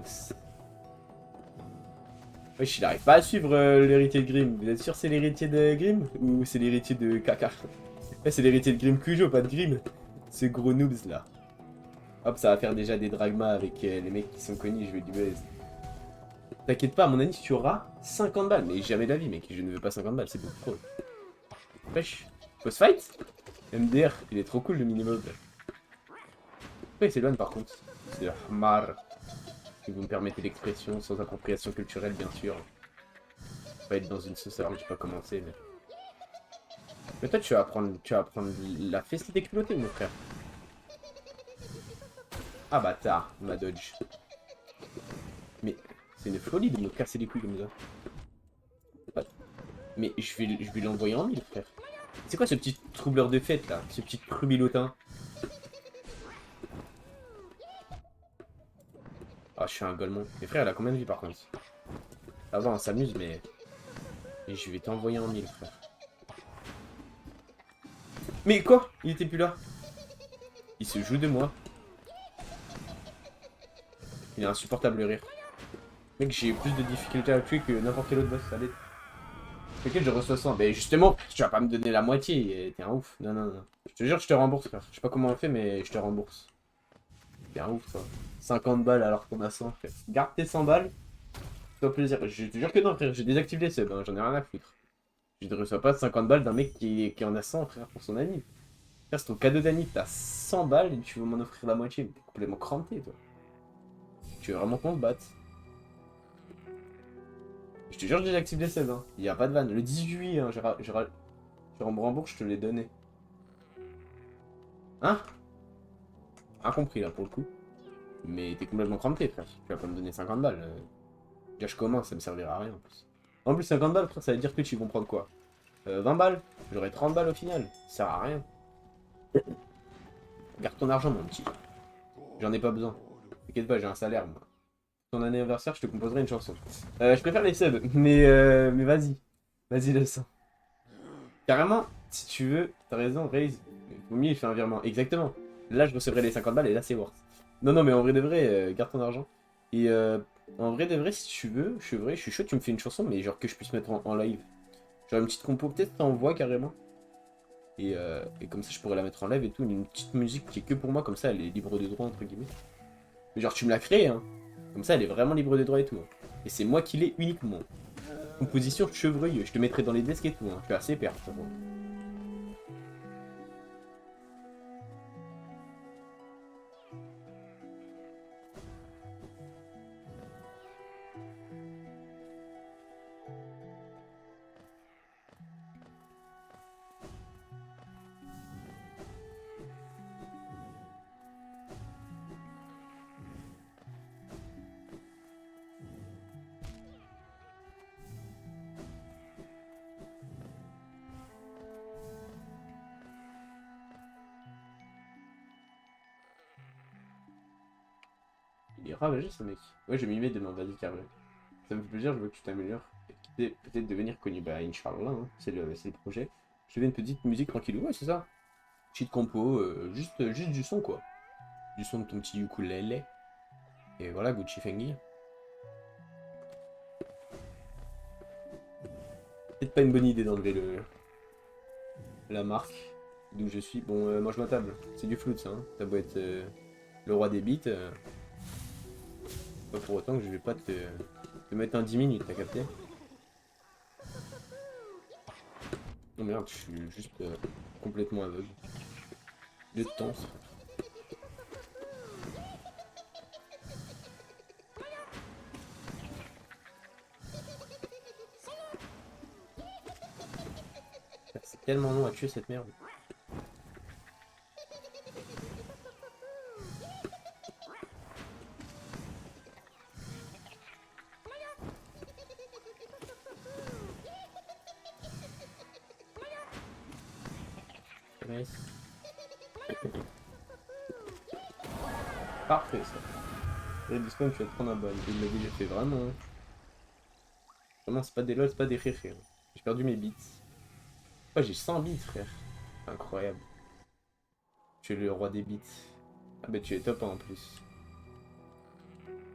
Wesh, il arrive pas à suivre l'héritier de Grimm. Vous êtes sûr c'est l'héritier de Grimm? Ou c'est l'héritier de Kaka? Ouais, c'est l'héritier de Grimm Cujo, pas de Grimm. Ce gros noobs là. Hop, ça va faire déjà des dragmas avec les mecs qui sont connus, je vais du buzz. T'inquiète pas, à mon avis, tu auras 50 balles. Mais jamais de la vie, mec, je ne veux pas 50 balles, c'est beaucoup trop. Wesh, boss fight? MDR, il est trop cool le minimob. Pourquoi il s'éloigne par contre? C'est Hamar. Si vous me permettez l'expression, sans appropriation culturelle, bien sûr. Pas être dans une sauce alors que j'ai pas commencé, mais. Mais toi, tu vas apprendre la festivité culottée, mon frère. Ah bâtard, ma dodge. Mais c'est une folie de me casser les couilles comme ça. Mais je vais l'envoyer en mille, frère. C'est quoi ce petit troubleur de fête là? Ce petit crubilotin? Ah, je suis un golemon. Mais frère, elle a combien de vie par contre? Ça va, on s'amuse, mais. Et je vais t'envoyer en mille, frère. Mais quoi? Il était plus là. Il se joue de moi. Il est insupportable le rire. Mec, j'ai plus de difficultés à le tuer que n'importe quel autre boss. Allez. Lequel je reçois 100. Ben justement, tu vas pas me donner la moitié. T'es un ouf. Non, non, non. Je te jure, je te rembourse, frère. Je sais pas comment on fait, mais je te rembourse. T'es un ouf, toi. 50 balles alors qu'on a 100, frère. Garde tes 100 balles. Fais-toi plaisir. Je te jure que non, frère. J'ai désactivé les subs. Hein. J'en ai rien à foutre. Je ne reçois pas 50 balles d'un mec qui en a 100, frère, pour son anniv. Frère, c'est ton cadeau d'anniv. T'as 100 balles et tu veux m'en offrir la moitié. T'es complètement crampé, toi. Tu veux vraiment qu'on se batte? Je te jure, je désactive les subs. Hein. Il y a pas de vanne. Le 18 juillet, hein, je rembourse, je te l'ai donné. Hein? Incompris là pour le coup. Mais t'es complètement crampé, frère. Tu vas pas me donner 50 balles. Déjà, je commence, ça me servira à rien en plus. En plus, 50 balles, frère, ça veut dire que tu vas prendre quoi? 20 balles? J'aurai 30 balles au final. Ça sert à rien. Garde ton argent, mon petit. J'en ai pas besoin. T'inquiète pas, j'ai un salaire, moi. Ton anniversaire, je te composerai une chanson. Je préfère les subs, mais vas-y. Vas-y, le sang. Carrément, si tu veux, t'as raison, Raze. Vaut mieux, il fait un virement. Exactement. Là, je recevrai les 50 balles et là, c'est worth. Non, non, mais en vrai de vrai, garde ton argent. Et en vrai de vrai, si tu veux, je suis chaud, tu me fais une chanson, mais genre que je puisse mettre en live. Genre une petite compo, peut-être t'en voix carrément. Et comme ça, je pourrais la mettre en live et tout. Une petite musique qui est que pour moi, comme ça, elle est libre de droit, entre guillemets. Mais genre, tu me l'as créée, hein. Comme ça, elle est vraiment libre de droit et tout. Hein. Et c'est moi qui l'ai uniquement. Composition chevreuil, je te mettrai dans les desks et tout. Hein. Je suis assez père, frérot. Il est ravagé ce mec. Ouais, je vais m'y mettre demain, vas-y, carré. Ça me fait plaisir, je veux que tu t'améliores. Et quitter, peut-être devenir connu. Bah, Inch'Allah, hein. C'est le projet. Je fais une petite musique tranquille. Ouais, c'est ça. Petite compo, juste du son, quoi. Du son de ton petit ukulélé. Et voilà, Gucci Fengi. Peut-être pas une bonne idée d'enlever la marque d'où je suis. Bon, mange ma table. C'est du flou, ça. Hein. T'as beau être le roi des beats. Pas pour autant que je vais pas te mettre un 10 minutes, t'as capté? Oh merde, je suis juste complètement aveugle. De temps. C'est tellement long à tuer cette merde. Nice. Parfait ça. Et du spawn, tu vas te prendre un ban. Il l'a déjà fait vraiment. Hein. Vraiment, c'est pas des lol, c'est pas des rires. J'ai perdu mes bits. Oh, j'ai 100 bits, frère. Incroyable. Tu es le roi des bits. Ah bah tu es top 1 en plus.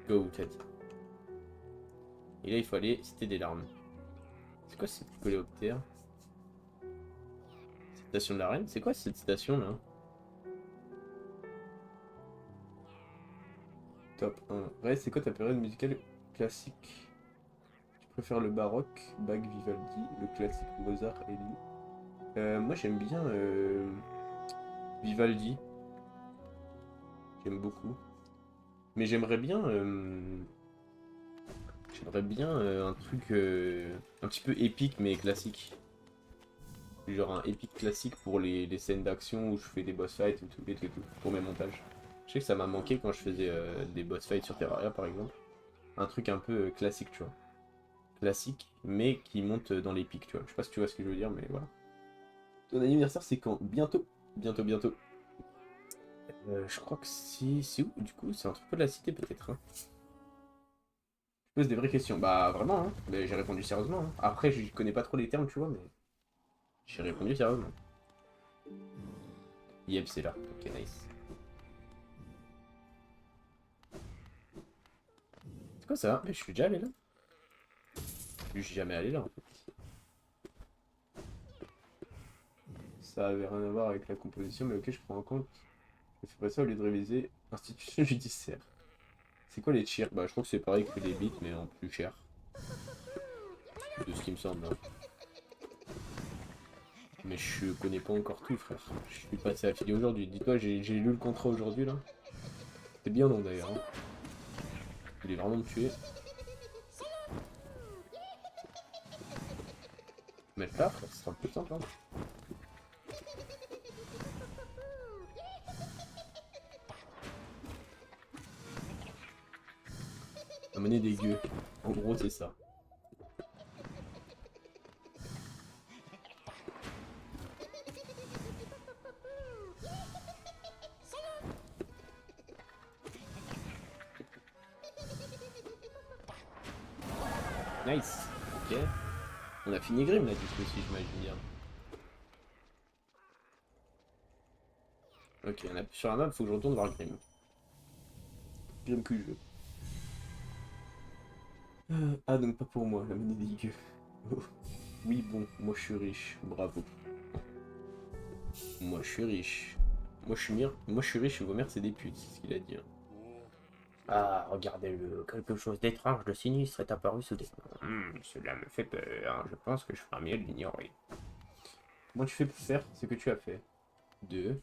Go, Ted. Et là, il faut aller citer des larmes. C'est quoi cette coléoptère? Station de la reine? C'est quoi cette station là? Top 1. Ouais, c'est quoi ta période musicale classique? Tu préfères le baroque, Bach, Vivaldi, le classique Mozart et lui? Moi j'aime bien Vivaldi. J'aime beaucoup. Mais j'aimerais bien un truc un petit peu épique mais classique. Genre un épique classique pour les scènes d'action où je fais des boss fights et tout, pour mes montages. Je sais que ça m'a manqué quand je faisais des boss fights sur Terraria par exemple. Un truc un peu classique, tu vois. Classique, mais qui monte dans les pics, tu vois. Je sais pas si tu vois ce que je veux dire, mais voilà. Ton anniversaire, c'est quand? Bientôt. Bientôt, bientôt. Je crois que c'est où, du coup? C'est un truc peu de la cité, peut-être. Hein. Je pose des vraies questions. Bah, vraiment, hein. Mais j'ai répondu sérieusement. Hein. Après, je connais pas trop les termes, tu vois, mais j'ai répondu sérieusement. Yep, c'est là. Ok, nice. C'est quoi ça? Mais je suis déjà allé là? Je suis jamais allé là en fait. Ça avait rien à voir avec la composition, mais ok, je prends en compte. Je fais pas ça au lieu de réviser institution judiciaire. C'est quoi les tirs? Bah, je crois que c'est pareil que les bits, mais en plus cher. De ce qui me semble. Hein. Mais je connais pas encore tout, frère. Je suis passé à filer aujourd'hui. Dis-toi, j'ai lu le contrat aujourd'hui là. C'est bien long d'ailleurs. Hein. Il est vraiment me tuer. Mettre là, ça sera plus simple. Hein. Amener des gueux. En gros, c'est ça. Nice. Ok. On a fini Grim là, du coup, si j'imagine bien. Ok, on appuie sur la map, faut que je retourne voir Grim. Grim que je veux. Ah, donc pas pour moi, la monnaie des gueux. Oh. Oui, bon, moi je suis riche, bravo. Moi je suis riche. Moi je suis riche et vos mères c'est des putes, c'est ce qu'il a dit. Hein. Ah, regardez-le, quelque chose d'étrange, de sinistre est apparu soudainement. Cela me fait peur, je pense que je ferais mieux de l'ignorer. Comment tu fais pour faire ce que tu as fait? 2.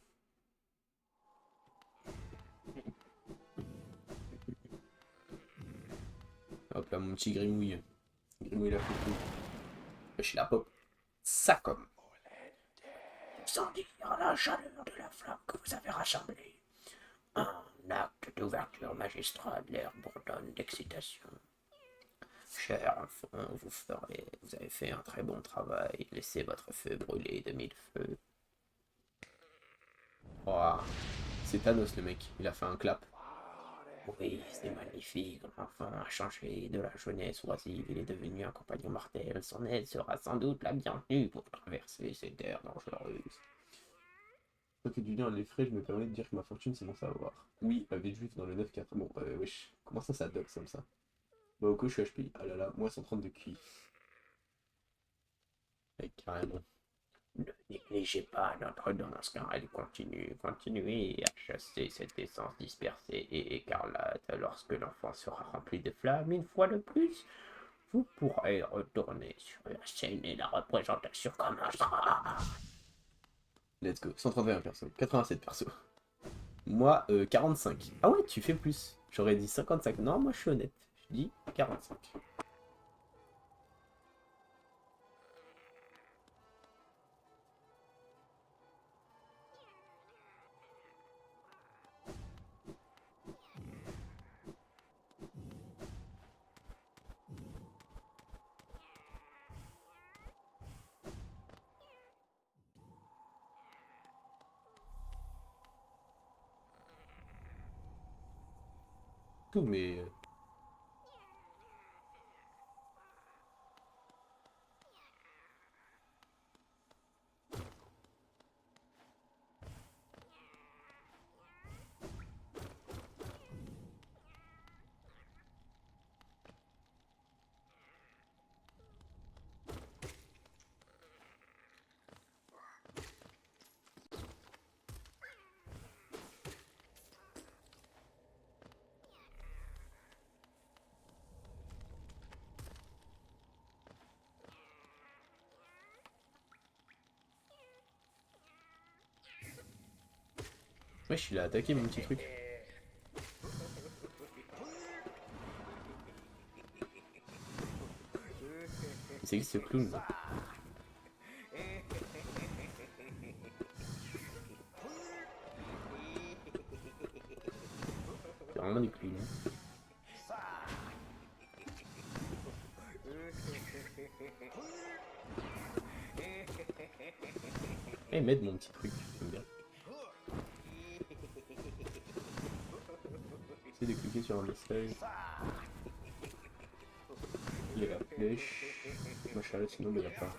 Hop là, mon petit Grimouille. Grimouille la foutu. Je suis la pop. Ça comme. Sans dire la chaleur de la flamme que vous avez rassemblée. Un acte d'ouverture magistrale, l'air bourdonne d'excitation. Cher enfant, vous avez fait un très bon travail. Laissez votre feu brûler de mille feux. Oh, c'est Thanos le mec, il a fait un clap. Oui, c'est magnifique. L'enfant a changé de la jeunesse oisive. Il est devenu un compagnon mortel. Son aide sera sans doute la bienvenue pour traverser ces terres dangereuses. Toi que du lien les frais, je me permets de dire que ma fortune c'est mon savoir. Oui, la vie de juif dans le 9-4. Bon, wesh, comment ça doc comme ça? Bah, au coup, je suis HP. Ah là là, moi 130 de QI. Mec, carrément. Ne négligez pas notre ordonnance car elle continue. Continuez à chasser cette essence dispersée et écarlate. Lorsque l'enfant sera rempli de flammes, une fois de plus, vous pourrez retourner sur la scène et la représentation commencera. Let's go. 131 perso. 87 perso. Moi, 45. Ah ouais, tu fais plus. J'aurais dit 55. Non, moi je suis honnête. Je dis 45. Tout, mais. Wesh, il a attaqué mon petit truc. C'est qui ce clown là? C'est vraiment des clowns. Hein. Eh, m'aide mon petit truc, j'aime bien. Essaye de cliquer sur un message. Il y a la flèche. Machin, sinon il n'y en a pas.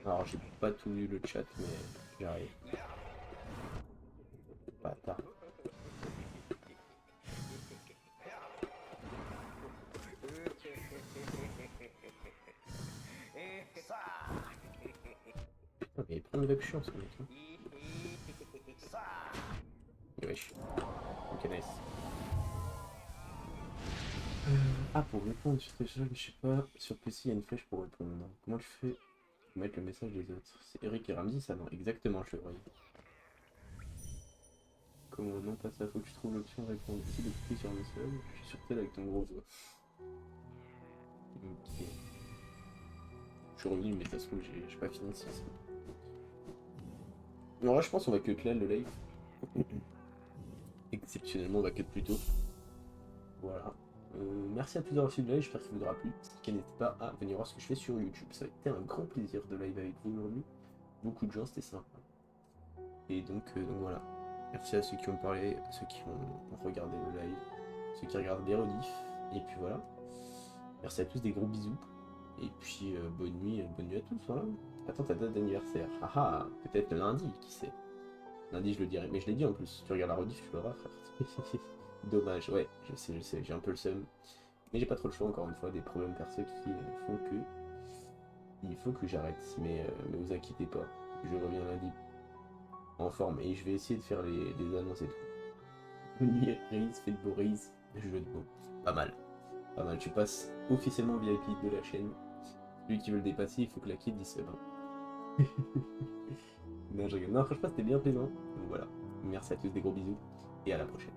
Alors j'ai pas tout lu le chat, mais j'arrive. Bâtard. Ah, mais il prend une vague chiant ce mec. Hein. Wesh. Ok, nice. Ah, pour répondre sur téléphone, je sais pas, sur PC il y a une flèche pour répondre. Comment tu fais pour mettre le message des autres? C'est Eric et Ramsey ça? Non, exactement, je le voyais. Comment non pas ça, faut que tu trouves l'option répondre ici de cliquer sur un message. Je suis sur tel avec ton gros doigt. Ok. Je suis revenu, mais ça se trouve, j'ai pas fini si c'est. En vrai, je pense qu'on va cut là le live. Exceptionnellement, on va cut plus tôt. Voilà. Merci à tous d'avoir suivi le live, j'espère qu'il vous aura plu. N'hésitez pas à venir voir ce que je fais sur YouTube. Ça a été un grand plaisir de live avec vous aujourd'hui. Beaucoup de gens, c'était sympa. Et donc voilà. Merci à ceux qui ont parlé, à ceux qui ont regardé le live, ceux qui regardent les rediffs. Et puis voilà. Merci à tous, des gros bisous. Et puis bonne nuit à tous. Voilà. Attends ta date d'anniversaire. Ah ah, peut-être le lundi, qui sait. Lundi je le dirai, mais je l'ai dit en plus. Tu regardes la rediff, tu l'auras frère. Dommage, ouais, je sais, j'ai un peu le seum. Mais j'ai pas trop le choix encore une fois, des problèmes perso qui font que il faut que j'arrête. Mais vous inquiétez pas, je reviens lundi en forme et je vais essayer de faire les annonces et tout. Reese, fait de Boris, jeu de mots. Pas mal. Pas mal. Tu passes officiellement VIP de la chaîne. Celui qui veut le dépasser, il faut que la kid dise ben. Non, je rigole. Non, franchement, c'était bien plaisant. Donc voilà. Merci à tous, des gros bisous et à la prochaine.